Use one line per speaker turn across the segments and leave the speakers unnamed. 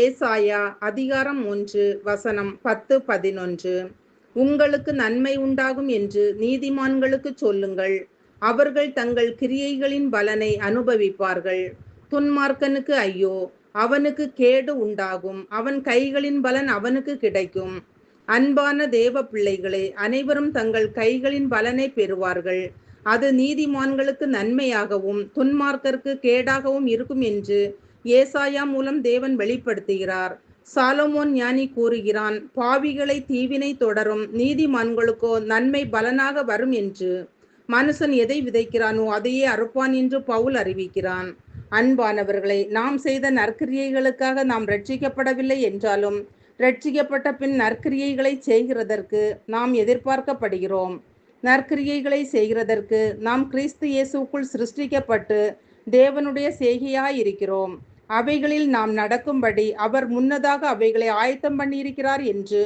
ஏசாயா அதிகாரம் 1 வசனம் 10-11. உங்களுக்கு நன்மை உண்டாகும் என்று நீதிமான்களுக்குச் சொல்லுங்கள், அவர்கள் தங்கள் கிரியைகளின் பலனை அனுபவிப்பார்கள். துன்மார்க்கனுக்கு ஐயோ, அவனுக்கு கேடு உண்டாகும், அவன் கைகளின் பலன் அவனுக்கு கிடைக்கும். அன்பான தேவ பிள்ளைகளே, அனைவரும் தங்கள் கைகளின் பலனை பெறுவார்கள். அது நீதிமான்களுக்கு நன்மையாகவும் துன்மார்க்கருக்கு கேடாகவும் இருக்கும் என்று ஏசாயா மூலம் தேவன் வெளிப்படுத்துகிறார். சாலமோன் ஞானி கூறுகிறான், பாவிகளை தீவினை தொடரும், நீதிமான்களுக்கோ நன்மை பலனாக வரும் என்று. மனுஷன் எதை விதைக்கிறானோ அதையே அறுப்பான் என்று பவுல் அறிவிக்கிறான். அன்பானவர்களை, நாம் செய்த நற்கிரியைகளுக்காக நாம் ரட்சிக்கப்படவில்லை என்றாலும் ரட்சிக்கப்பட்ட பின் நற்கிரியைகளை செய்கிறதற்கு நாம் எதிர்பார்க்கப்படுகிறோம். நற்கிரியைகளை செய்கிறதற்கு நாம் கிறிஸ்து இயேசுக்குள் சிருஷ்டிக்கப்பட்டு தேவனுடைய செய்கையாயிருக்கிறோம். அவைகளில் நாம் நடக்கும்படி அவர் முன்னதாக அவைகளை ஆயத்தம் பண்ணியிருக்கிறார் என்று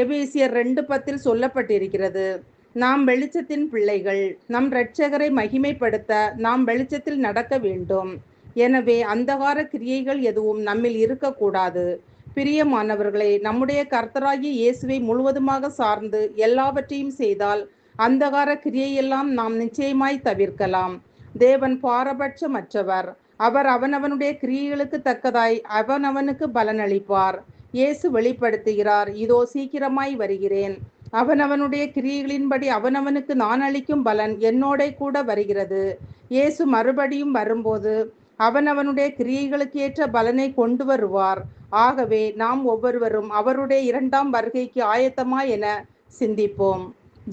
எபேசியர் 2:10 சொல்லப்பட்டிருக்கிறது. நாம் வெளிச்சத்தின் பிள்ளைகள். நம் இரட்சகரை மகிமைப்படுத்த நாம் வெளிச்சத்தில் நடக்க வேண்டும். எனவே அந்தகார கிரியைகள் எதுவும் நம்மில் இருக்கக்கூடாது. பிரியமானவர்களே, நம்முடைய கர்த்தராகிய இயேசுவை முழுவதுமாக சார்ந்து எல்லாவற்றையும் செய்தால் அந்தகார கிரியையெல்லாம் நாம் நிச்சயமாய் தவிர்க்கலாம். தேவன் பாரபட்சமற்றவர். அவர் அவனவனுடைய கிரியைகளுக்கு தக்கதாய் அவனவனுக்கு பலனளிப்பார். இயேசு வெளிப்படுத்துகிறார், இதோ சீக்கிரமாய் வருகிறேன், அவனவனுடைய கிரியைகளின்படி அவனவனுக்கு நான் அளிக்கும் பலன் என்னோட கூட வருகிறது. இயேசு மறுபடியும் வரும்போது அவனவனுடைய கிரியைகளுக்கு ஏற்ற பலனை கொண்டு வருவார். ஆகவே நாம் ஒவ்வொருவரும் அவருடைய 2ஆம் வருகைக்கு ஆயத்தமா என சிந்திப்போம்.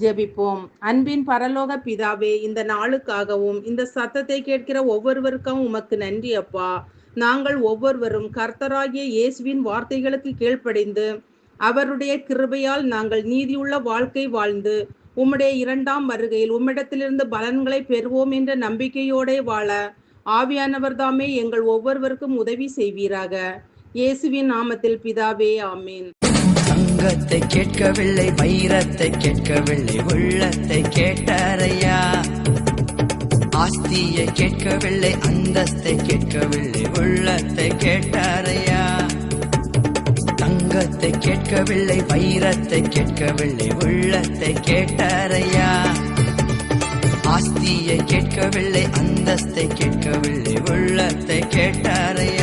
ஜெபிப்போம். அன்பின் பரலோக பிதாவே, இந்த நாளுக்காகவும் இந்த சத்தத்தை கேட்கிற ஒவ்வொருவருக்காகவும் உமக்கு நன்றி அப்பா. நாங்கள் ஒவ்வொருவரும் கர்த்தராகிய இயேசுவின் வார்த்தைகளுக்கு கீழ்ப்படிந்து அவருடைய கிருபையால் நாங்கள் நீதியுள்ள வாழ்க்கை வாழ்ந்து உம்முடைய 2ஆம் வருகையில் உம்மிடத்திலிருந்து பலன்களை பெறுவோம் என்ற நம்பிக்கையோட வாழ ஆவியானவர் தாமே எங்கள் ஒவ்வொருவருக்கும் உதவி செய்வீராக. இயேசுவின் நாமத்தில் பிதாவே, ஆமீன்.
தங்கத்தை கேட்கவில்லை, வைரத்தை கேட்கவில்லை, உள்ளத்தை கேட்டாரையா. ஆஸ்தியை கேட்கவில்லை, அந்தஸ்தை கேட்கவில்லை, உள்ளத்தை கேட்டாரையா. தங்கத்தை கேட்கவில்லை, வைரத்தை கேட்கவில்லை, உள்ளத்தை கேட்டாரையா. ஆஸ்தியை கேட்கவில்லை, அந்தஸ்தை கேட்கவில்லை, உள்ளத்தை கேட்டாரையா.